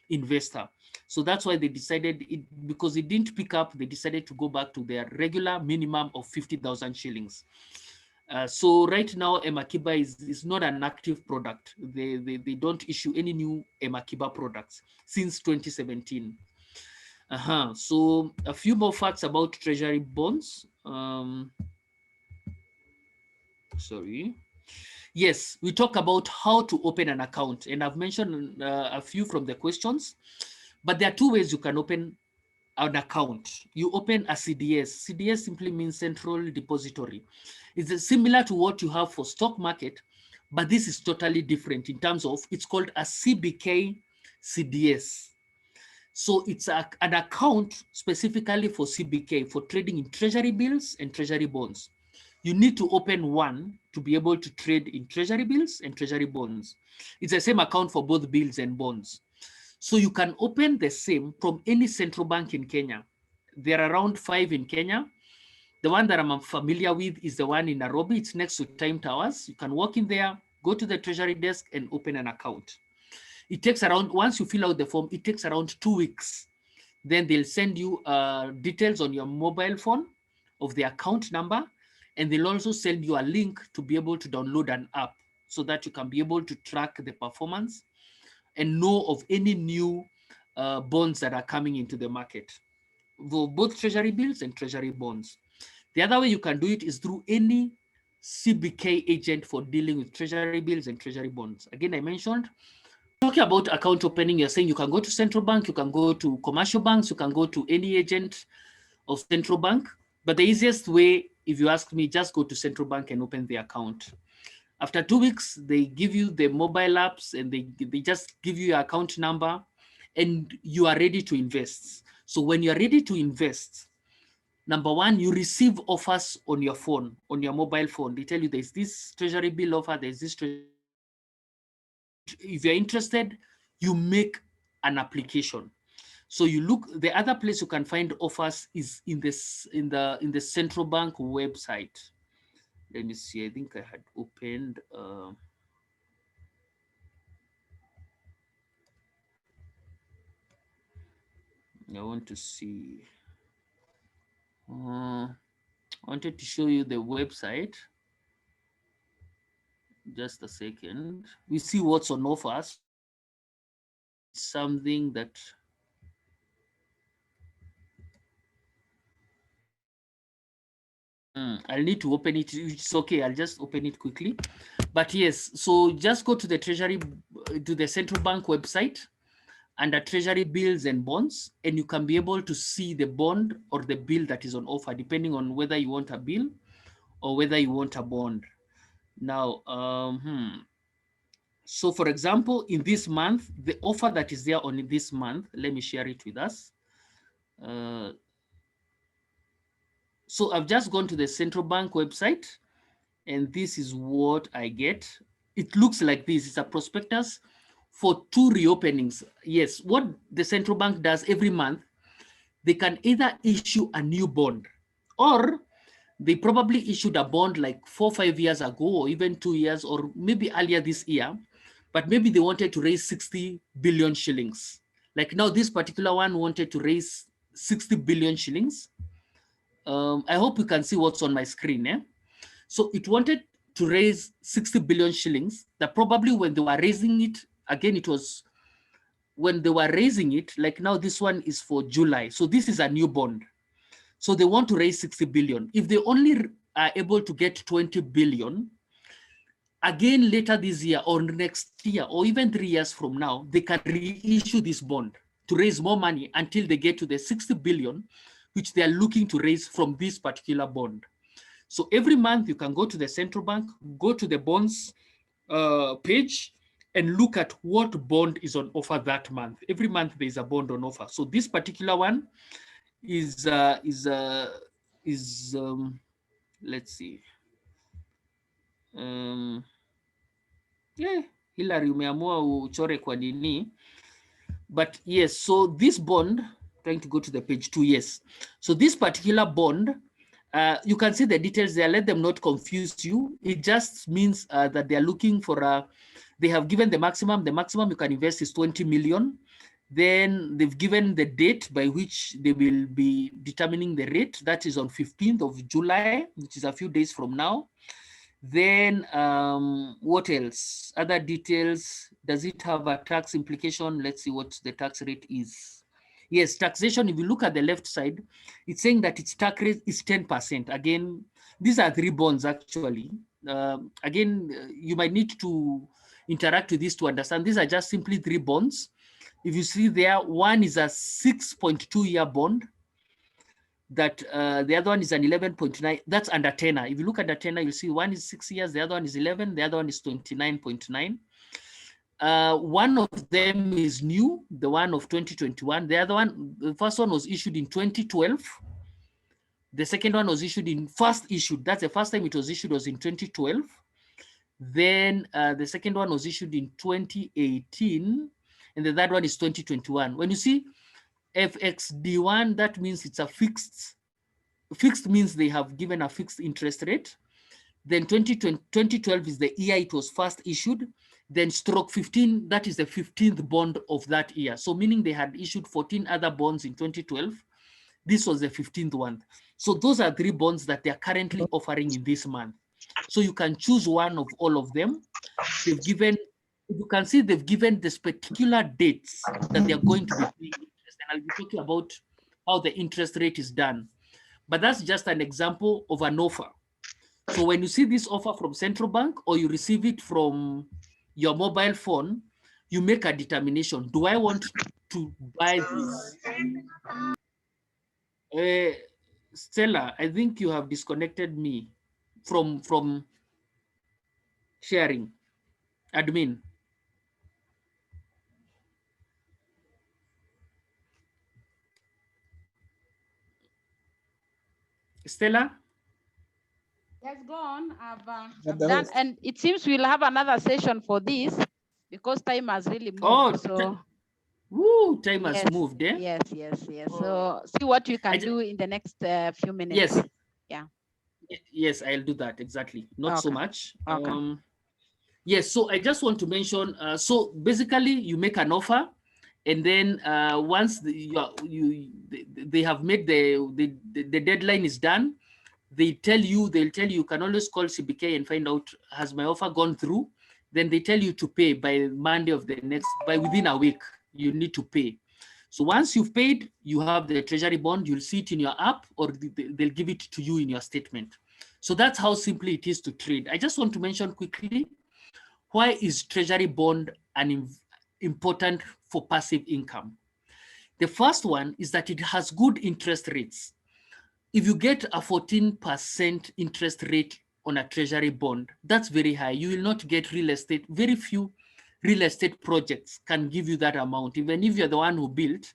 investor. So that's why they decided, because it didn't pick up, they decided to go back to their regular minimum of 50,000 shillings. So right now, Emakiba is not an active product. They don't issue any new Emakiba products since 2017. So a few more facts about treasury bonds. Sorry. Yes, we talk about how to open an account, and I've mentioned a few from the questions, but there are two ways you can open an account. You open a CDS. CDS simply means Central Depository. It's similar to what you have for stock market, but this is totally different in terms of, it's called a CBK CDS. So it's an account specifically for CBK, for trading in treasury bills and treasury bonds. You need to open one to be able to trade in treasury bills and treasury bonds. It's the same account for both bills and bonds. So you can open the same from any central bank in Kenya. There are around 5 in Kenya. The one that I'm familiar with is the one in Nairobi. It's next to Time Towers. You can walk in there, go to the treasury desk and open an account. It takes around, once you fill out the form, it takes around 2 weeks. Then they'll send you details on your mobile phone of the account number, and they'll also send you a link to be able to download an app so that you can be able to track the performance and know of any new bonds that are coming into the market, for both treasury bills and treasury bonds. The other way you can do it is through any CBK agent for dealing with treasury bills and treasury bonds. Again, I mentioned, talking about account opening, you're saying you can go to central bank, you can go to commercial banks, you can go to any agent of central bank. But the easiest way, if you ask me, just go to central bank and open the account. After 2 weeks, they give you the mobile apps and they just give you your account number and you are ready to invest. So when you're ready to invest, number one, you receive offers on your phone, on your mobile phone. They tell you there's this treasury bill offer, there's this treasury. If you're interested, you make an application. So you look, the other place you can find offers is in the central bank website. Let me see, I think I had opened I want to see. I wanted to show you the website. Just a second. We see what's on offers. It's something that I'll need to open it. It's okay. I'll just open it quickly. But yes, so just go to the Treasury, to the central bank website under Treasury bills and bonds, and you can be able to see the bond or the bill that is on offer, depending on whether you want a bill or whether you want a bond. Now, so for example, in this month, the offer that is there on this month, let me share it with us. So I've just gone to the central bank website, and this is what I get. It looks like this. It's a prospectus for 2 reopenings. Yes, what the central bank does every month, they can either issue a new bond or They probably issued a bond like 4 or 5 years ago, or even 2 years, or maybe earlier this year, but maybe they wanted to raise 60 billion shillings. Like now, this particular one wanted to raise 60 billion shillings. I hope you can see what's on my screen. So it wanted to raise 60 billion shillings. That probably when they were raising it, again, it was when they were raising it, like now this one is for July. So this is a new bond. So they want to raise 60 billion. If they only are able to get 20 billion, again later this year or next year or even 3 years from now, they can reissue this bond to raise more money until they get to the 60 billion, which they are looking to raise from this particular bond. So every month you can go to the central bank, go to the bonds page and look at what bond is on offer that month. Every month there is a bond on offer. So this particular one is let's see. Yeah, Hilary umeamua uchore kwa nini. But yes, so this bond, trying to go to the page 2, yes. So this particular bond, you can see the details there. Let them not confuse you. It just means that they are looking for they have given the maximum. The maximum you can invest is 20 million. Then they've given the date by which they will be determining the rate. That is on 15th of July, which is a few days from now. Then what else? Other details. Does it have a tax implication? Let's see what the tax rate is. Yes, taxation, if you look at the left side, it's saying that its tax rate is 10%. Again, these are 3 bonds actually. Again, you might need to interact with this to understand. These are just simply 3 bonds. If you see there, one is a 6.2-year bond. That the other one is an 11.9. That's under tenor. If you look at the tenor, you'll see one is 6 years, the other one is 11, the other one is 29.9. One of them is new, the one of 2021. The other one, the first one was issued in 2012. The second one was issued in first issued. That's the first time it was issued was in 2012. Then the second one was issued in 2018, and the third one is 2021. When you see FXD1, that means it's a fixed means they have given a fixed interest rate. Then 2012 is the year it was first issued. Then stroke 15, that is the 15th bond of that year. So meaning they had issued 14 other bonds in 2012. This was the 15th one. So those are 3 bonds that they are currently offering in this month. So you can choose one of all of them. They've given, you can see they've given this particular dates that they are going to be paying interest. And I'll be talking about how the interest rate is done. But that's just an example of an offer. So when you see this offer from central bank or you receive it from your mobile phone, you make a determination. Do I want to buy this? Stella, I think you have disconnected me from sharing. Admin. Stella? Yes, go on. I've done, and it seems we'll have another session for this because time has really moved. Oh, so woo, time has moved, eh? Yes. So see what you can do in the next few minutes. Yes. Yeah. Yes, I'll do that, exactly. Not so much. Okay. Yes, so I just want to mention, so basically you make an offer, and then once they have made the deadline is done, they'll tell you you can always call CBK and find out, has my offer gone through? Then they tell you to pay by Monday of the next, by within a week, you need to pay. So once you've paid, you have the Treasury bond, you'll see it in your app, or they'll give it to you in your statement. So that's how simply it is to trade. I just want to mention quickly, why is Treasury bond important for passive income? The first one is that it has good interest rates. If you get a 14% interest rate on a Treasury bond, that's very high. You will not get real estate. Very few real estate projects can give you that amount. Even if you're the one who built,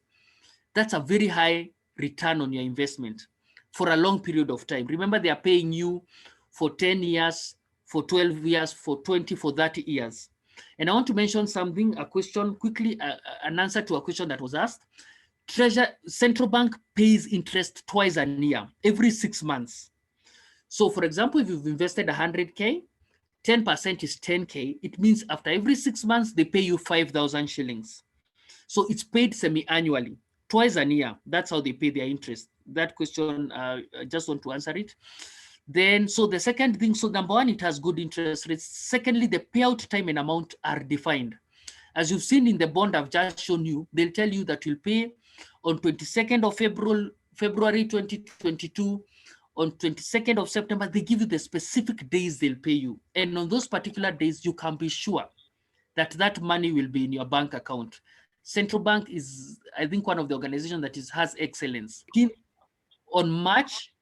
that's a very high return on your investment for a long period of time. Remember, they are paying you for 10 years, for 12 years, for 20, for 30 years. And I want to mention something, a question quickly, an answer to a question that was asked. Central Bank pays interest twice a year, every 6 months. So for example, if you've invested 100K, 10% is 10K. It means after every 6 months, they pay you 5,000 shillings. So it's paid semi-annually, twice a year. That's how they pay their interest. That question, I just want to answer it. Then, so the second thing, so number one, it has good interest rates. Secondly, the payout time and amount are defined. As you've seen in the bond I've just shown you, they'll tell you that you'll pay on 22nd of February 2022, on 22nd of September. They give you the specific days they'll pay you. And on those particular days, you can be sure that that money will be in your bank account. Central Bank is, I think, one of the organizations that has excellence. On March,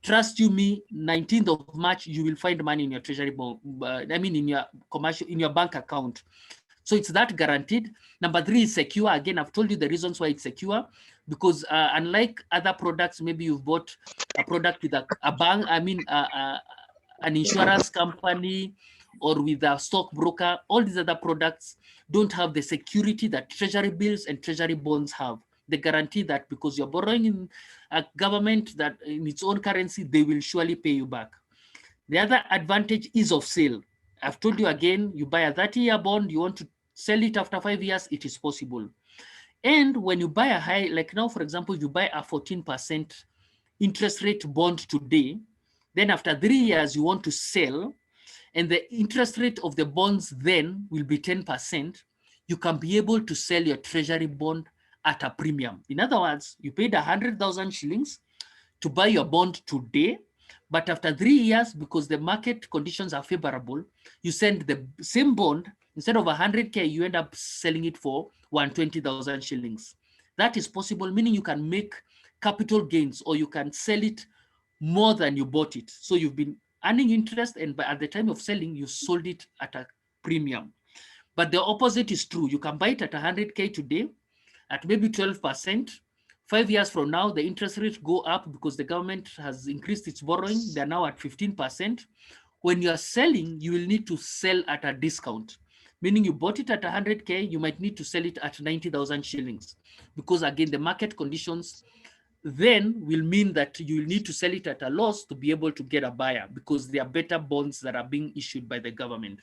trust you me, 19th of March, you will find money in your treasury bond, in your commercial, in your bank account. So it's that guaranteed. Number three is secure. Again, I've told you the reasons why it's secure, because unlike other products, maybe you've bought a product with a bank, an insurance company, or with a stockbroker. All these other products don't have the security that treasury bills and treasury bonds have. They guarantee that because you're borrowing in a government that in its own currency, they will surely pay you back. The other advantage is of sale. I've told you again, you buy a 30-year bond, you want to sell it after 5 years, it is possible. And when you buy a high, like now, for example, if you buy a 14% interest rate bond today, then after 3 years, you want to sell, and the interest rate of the bonds then will be 10%, you can be able to sell your treasury bond at a premium. In other words, you paid 100,000 shillings to buy your bond today, but after 3 years, because the market conditions are favorable, you send the same bond, instead of 100K, you end up selling it for 120,000 shillings. That is possible, meaning you can make capital gains, or you can sell it more than you bought it. So you've been earning interest, and at the time of selling, you sold it at a premium. But the opposite is true. You can buy it at 100K today at maybe 12%. 5 years from now, the interest rates go up because the government has increased its borrowing. They're now at 15%. When you're selling, you will need to sell at a discount, meaning you bought it at 100K, you might need to sell it at 90,000 shillings. Because again, the market conditions then will mean that you will need to sell it at a loss to be able to get a buyer, because there are better bonds that are being issued by the government.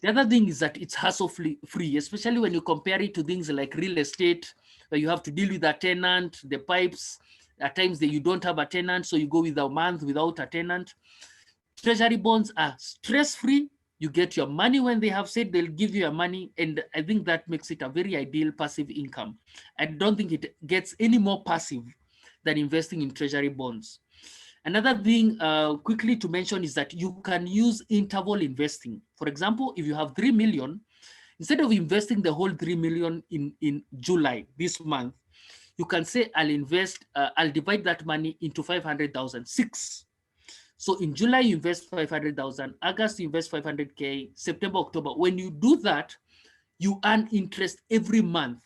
The other thing is that it's hassle-free, especially when you compare it to things like real estate, where you have to deal with a tenant, the pipes. At times that you don't have a tenant, so you go with a month without a tenant. Treasury bonds are stress-free. You get your money when they have said they'll give you your money, and I think that makes it a very ideal passive income. I don't think it gets any more passive than investing in treasury bonds. Another thing quickly to mention is that you can use interval investing. For example, if you have 3 million, instead of investing the whole 3 million in July, this month, you can say, I'll divide that money into 500,000, 6. So in July, you invest 500,000, August, you invest 500K, September, October. When you do that, you earn interest every month,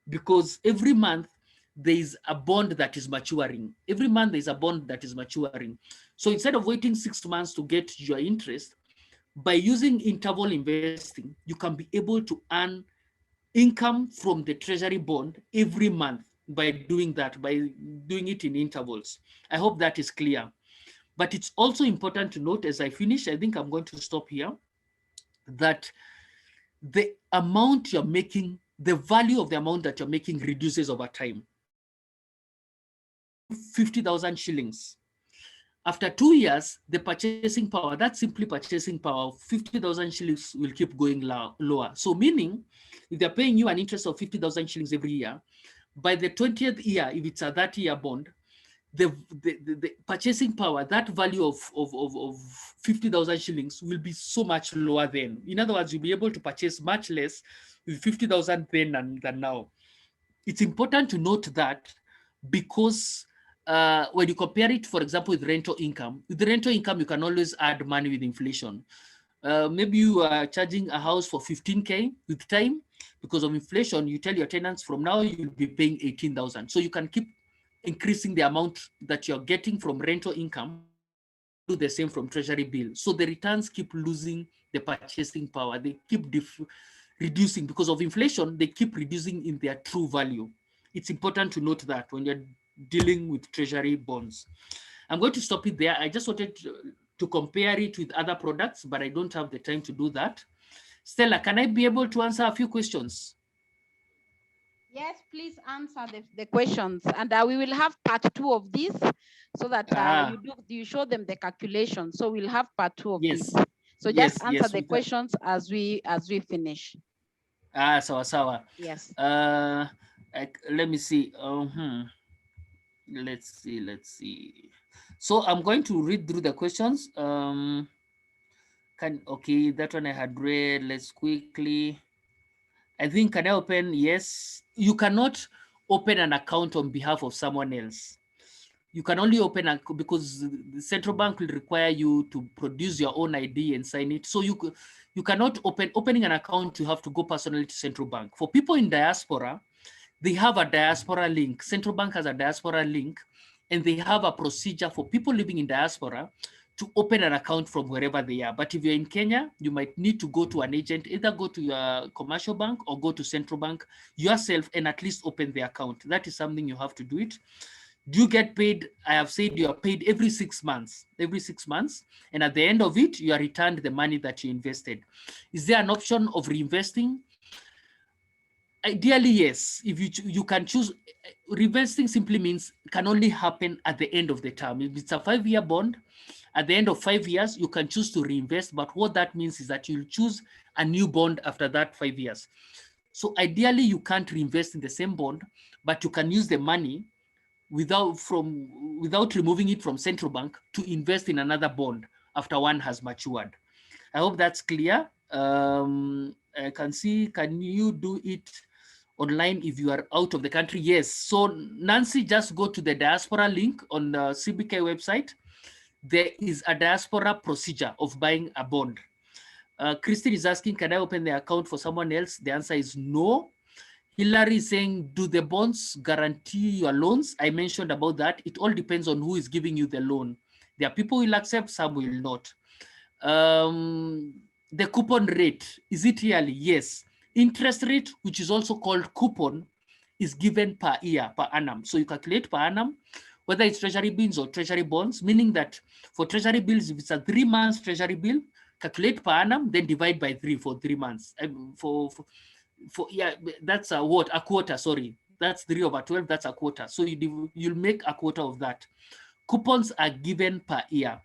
because every month there is a bond that is maturing. Every month there's a bond that is maturing. So instead of waiting 6 months to get your interest, by using interval investing, you can be able to earn income from the treasury bond every month by doing that, by doing it in intervals. I hope that is clear. But it's also important to note, as I finish, I think I'm going to stop here, that the amount you're making, the value of the amount that you're making reduces over time. If I'm paying you 50,000 shillings, after 2 years, the purchasing power, that simply purchasing power of 50,000 shillings will keep going lower. So meaning, if they're paying you an interest of 50,000 shillings every year, by the 20th year, if it's a 30-year bond, the purchasing power, that value of 50,000 shillings will be so much lower then. In other words, you'll be able to purchase much less with 50,000 then than now. It's important to note that, because when you compare it, for example, with rental income, you can always add money with inflation. Maybe you are charging a house for 15K with time. Because of inflation, you tell your tenants from now you'll be paying 18,000. So you can keep increasing the amount that you're getting from rental income, do the same from treasury bill. So the returns keep losing the purchasing power. They keep reducing because of inflation. They keep reducing in their true value. It's important to note that when you're dealing with treasury bonds. I'm going to stop it there. I just wanted to compare it with other products, but I don't have the time to do that. Stella, can I be able to answer a few questions? Yes, please answer the questions, and we will have part 2 of this, so that you show them the calculation. So we'll have part 2 of this. So just answer the questions as we finish. Sawa. Yes. Let me see. Let's see. So I'm going to read through the questions. Okay, that one I had read. Let's quickly. I think, can I open? Yes. You cannot open an account on behalf of someone else. You can only open because the central bank will require you to produce your own ID and sign it. So you cannot opening an account. You have to go personally to central bank. For people in diaspora, they have a diaspora link. Central bank has a diaspora link, and they have a procedure for people living in diaspora to open an account from wherever they are. But if you're in Kenya, you might need to go to an agent, either go to your commercial bank or go to central bank yourself and at least open the account. That is something you have to do it. Do you get paid? I have said you are paid every 6 months, and at the end of it, you are returned the money that you invested. Is there an option of reinvesting? Ideally, yes. If you can choose, reinvesting simply means can only happen at the end of the term. If it's a 5-year bond, at the end of 5 years, you can choose to reinvest. But what that means is that you'll choose a new bond after that 5 years. So ideally, you can't reinvest in the same bond, but you can use the money without removing it from central bank to invest in another bond after one has matured. I hope that's clear. I can see, can you do it online if you are out of the country? Yes. So Nancy, just go to the diaspora link on the CBK website. There is a diaspora procedure of buying a bond. Christine is asking, can I open the account for someone else? The answer is no. Hillary is saying, do the bonds guarantee your loans? I mentioned about that. It all depends on who is giving you the loan. There are people who will accept, some will not. The coupon rate, is it yearly? Yes. Interest rate, which is also called coupon, is given per year, per annum. So you calculate per annum, whether it's treasury bills or treasury bonds, meaning that for treasury bills, if it's a 3 months treasury bill, calculate per annum, then divide by 3 for 3 months. That's a quarter, sorry. That's 3/12, that's a quarter. So you'll make a quarter of that. Coupons are given per year.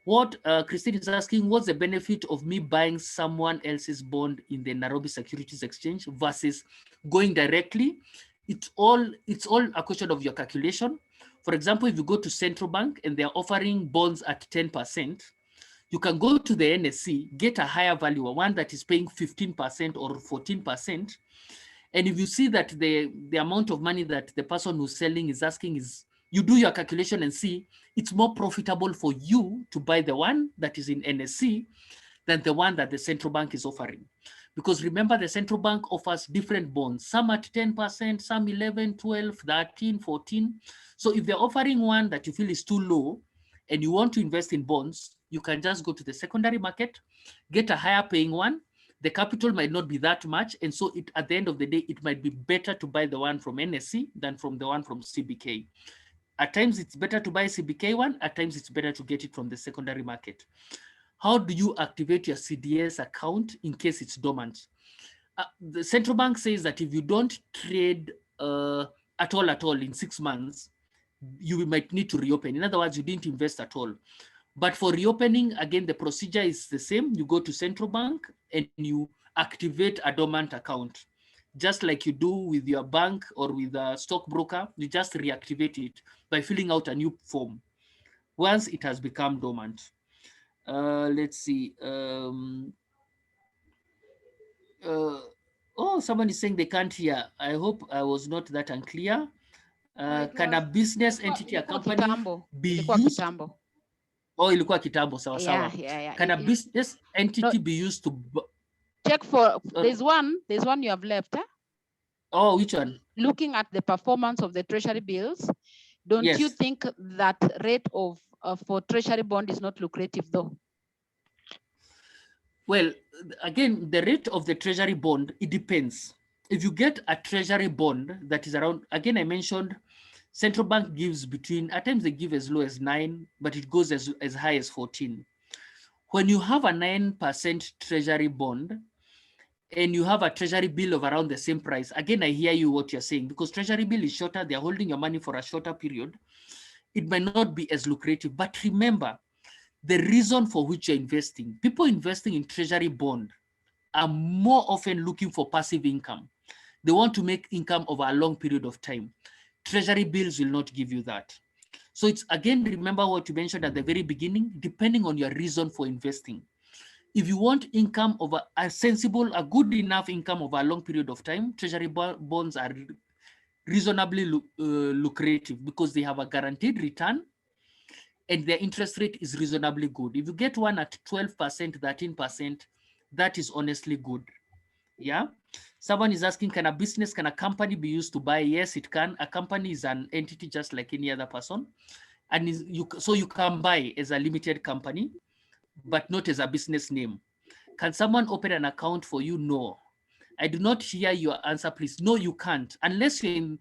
What Christine is asking, what's the benefit of me buying someone else's bond in the Nairobi Securities Exchange versus going directly? It's all a question of your calculation. For example, if you go to central bank and they're offering bonds at 10%, you can go to the NSC, get a higher value, one that is paying 15% or 14%. And if you see that the amount of money that the person who's selling is asking is, you do your calculation and see it's more profitable for you to buy the one that is in NSC than the one that the central bank is offering. Because remember, the central bank offers different bonds, some at 10%, some 11, 12, 13, 14. So if they're offering one that you feel is too low and you want to invest in bonds, you can just go to the secondary market, get a higher paying one. The capital might not be that much. And so at the end of the day, it might be better to buy the one from NSC than from the one from CBK. At times it's better to buy CBK one, at times it's better to get it from the secondary market. How do you activate your CDS account in case it's dormant? The central bank says that if you don't trade at all in 6 months, you might need to reopen. In other words, you didn't invest at all. But for reopening, again, the procedure is the same. You go to central bank and you activate a dormant account. Just like you do with your bank or with a stockbroker, you just reactivate it by filling out a new form once it has become dormant. Let's see. Someone is saying they can't hear. I hope I was not that unclear. Can a business entity, a company be used? Ilikuwa kitambo, sawa sawa. Can a business entity be used to check for? There's one you have left. Oh, which one? Looking at the performance of the treasury bills, don't you think that rate of for treasury bond is not lucrative though? Well, again, the rate of the treasury bond, it depends. If you get a treasury bond that is around, again, I mentioned Central bank gives between, at times they give as low as 9, but it goes as high as 14. When you have a 9% treasury bond and you have a treasury bill of around the same price, again, I hear you what you're saying, because treasury bill is shorter, they're holding your money for a shorter period. It might not be as lucrative, but remember, the reason for which you're investing, people investing in treasury bond are more often looking for passive income. They want to make income over a long period of time. Treasury bills will not give you that. So it's, again, remember what you mentioned at the very beginning, depending on your reason for investing. If you want income over a sensible, a good enough income over a long period of time, treasury bonds are reasonably lucrative because they have a guaranteed return and their interest rate is reasonably good. If you get one at 12%, 13%, that is honestly good. Yeah. Someone is asking, can a company be used to buy? Yes, it can. A company is an entity just like any other person. And so you can buy as a limited company, but not as a business name. Can someone open an account for you? No. I do not hear your answer, please. No, you can't. Unless you're in,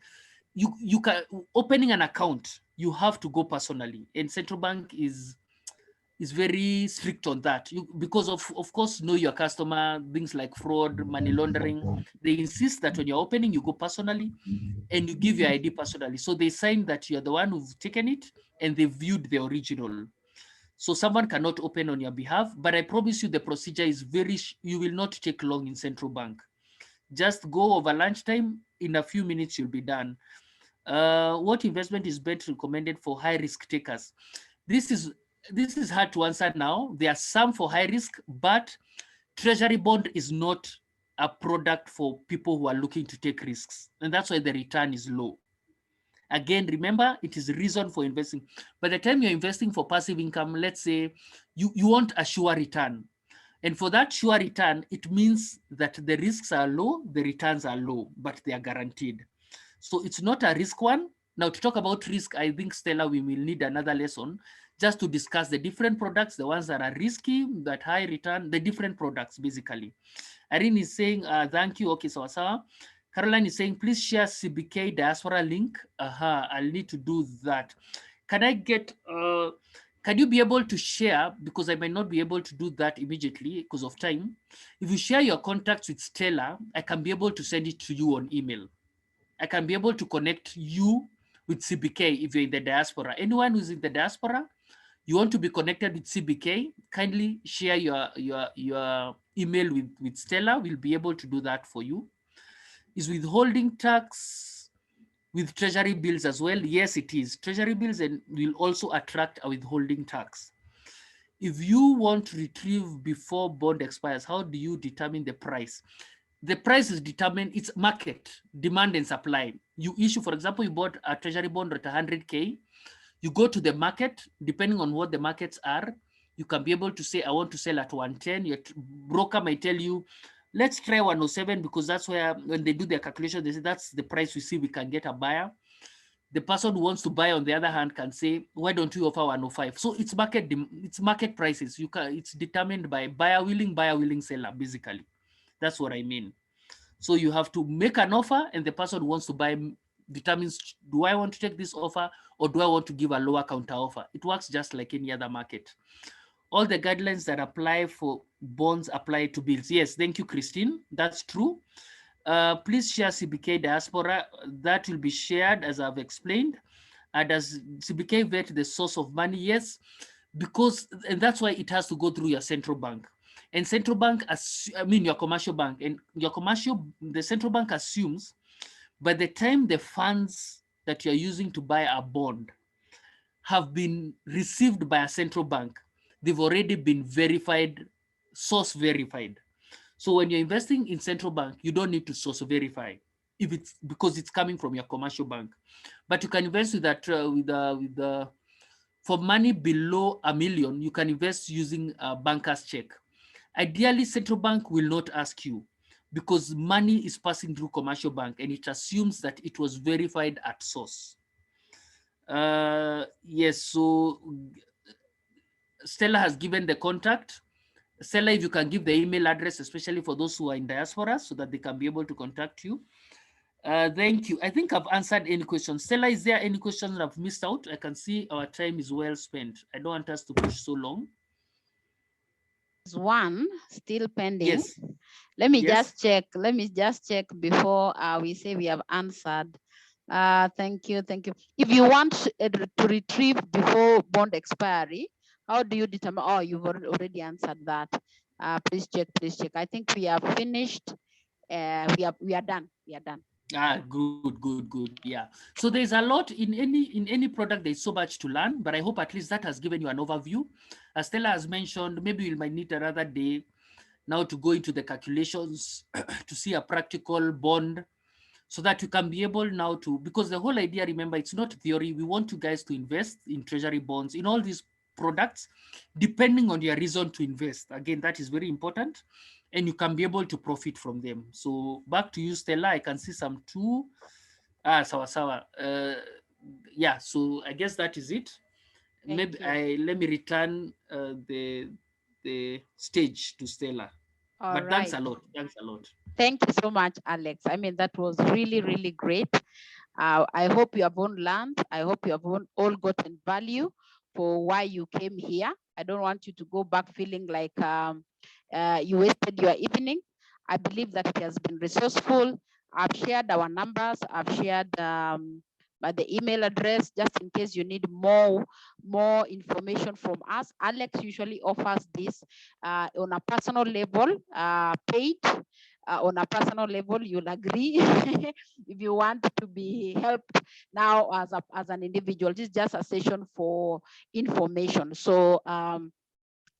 you can, opening an account, you have to go personally. And central bank is very strict on that. Because of course, know your customer, things like fraud, money laundering. They insist that when you're opening, you go personally and you give your ID personally. So they sign that you're the one who've taken it and they viewed the original. So someone cannot open on your behalf, but I promise you the procedure is you will not take long in central bank. Just go over lunchtime, in a few minutes you'll be done. What investment is best recommended for high risk takers? This is hard to answer now. There are some for high risk, but treasury bond is not a product for people who are looking to take risks. And that's why the return is low. Again, remember, it is reason for investing. By the time you're investing for passive income, let's say you want a sure return. And for that sure return, it means that the risks are low, the returns are low, but they are guaranteed. So it's not a risk one. Now, to talk about risk, I think, Stella, we will need another lesson just to discuss the different products, the ones that are risky, that high return, the different products, basically. Irene is saying, thank you. Okay, so Caroline is saying, please share CBK diaspora link. I'll need to do that. Can I get, can you be able to share, because I might not be able to do that immediately because of time. If you share your contacts with Stella, I can be able to send it to you on email. I can be able to connect you with CBK if you're in the diaspora. Anyone who's in the diaspora, you want to be connected with CBK, kindly share your email with Stella. We'll be able to do that for you. Is withholding tax with treasury bills as well? Yes, it is. Treasury bills and will also attract a withholding tax. If you want to retrieve before bond expires, how do you determine the price? The price is determined, it's market, demand and supply. You issue, for example, you bought a treasury bond at 100K, you go to the market, depending on what the markets are, you can be able to say, I want to sell at 110. Your broker might tell you, let's try 107, because that's where, when they do their calculation, they say that's the price we see we can get a buyer. The person who wants to buy, on the other hand, can say, why don't you offer 105? So it's market prices. It's determined by buyer willing, seller, basically. That's what I mean. So you have to make an offer, and the person who wants to buy determines, do I want to take this offer or do I want to give a lower counter offer? It works just like any other market. All the guidelines that apply for bonds apply to bills. Yes, thank you, Christine. That's true. Please share CBK diaspora. That will be shared as I've explained. Does CBK vet the source of money? Yes, because, and that's why it has to go through your central bank. And central bank, your commercial bank, and the central bank assumes by the time the funds that you're using to buy a bond have been received by a central bank, they've already been verified, source verified. So when you're investing in central bank, you don't need to source verify if it's because it's coming from your commercial bank. But you can invest with that for money below $1 million, you can invest using a banker's check. Ideally, central bank will not ask you because money is passing through commercial bank and it assumes that it was verified at source. Yes, so Stella has given the contact. Stella, if you can give the email address, especially for those who are in diaspora, so that they can be able to contact you. Thank you. I think I've answered any questions. Stella, is there any questions that I've missed out? I can see our time is well spent. I don't want us to push so long. There's one still pending. Yes. Let me Yes. just check. Let me just check before we say we have answered. Thank you. Thank you. If you want to retrieve before bond expiry, how do you determine? Oh, you've already answered that. Please check. Please check. I think we have finished. We are done. We are done. Good. Yeah. So there's a lot in any product. There's so much to learn, but I hope at least that has given you an overview. As Stella has mentioned, maybe we might need another day now to go into the calculations to see a practical bond, so that you can be able now to, because the whole idea, remember, it's not theory. We want you guys to invest in treasury bonds, in all these products, depending on your reason to invest. Again, that is very important, and you can be able to profit from them. So back to you, Stella. I can see some two. Sawa. Yeah, so I guess that is it. Thank Maybe you. let me return the stage to Stella. All But right. thanks a lot. Thanks a lot. Thank you so much, Alex. I mean, that was really, really great. I hope you have all learned. I hope you have all gotten value for why you came here. I don't want you to go back feeling like you wasted your evening. I believe that it has been resourceful. I've shared our numbers. I've shared the email address, just in case you need more information from us. Alex usually offers this on a personal level, paid. On a personal level, you'll agree. If you want to be helped now as an individual, this is just a session for information. So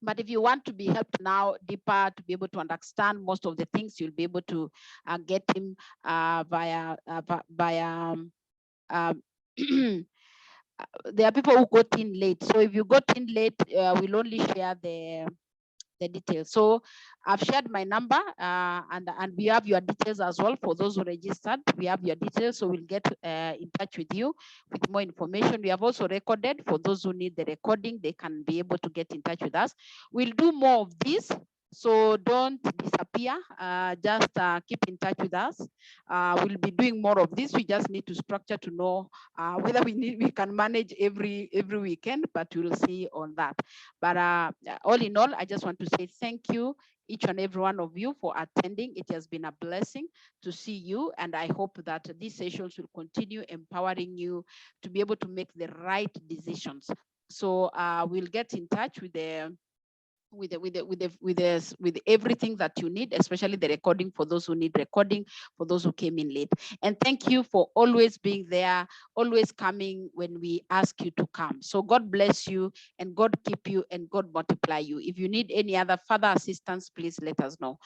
but if you want to be helped now deeper, to be able to understand most of the things, you'll be able to get him via there are people who got in late. So if you got in late, we'll only share the details. So I've shared my number and we have your details as well. For those who registered, we have your details. So we'll get in touch with you with more information. We have also recorded. For those who need the recording, they can be able to get in touch with us. We'll do more of this. So don't disappear. Just keep in touch with us. We'll be doing more of this. We just need to structure to know whether we can manage every weekend, but we'll see on that. But all in all, I just want to say thank you, each and every one of you, for attending. It has been a blessing to see you, and I hope that these sessions will continue empowering you to be able to make the right decisions. So we'll get in touch with everything that you need, especially the recording for those who need recording, for those who came in late. And thank you for always being there, always coming when we ask you to come. So God bless you, and God keep you, and God multiply you. If you need any other further assistance, please let us know.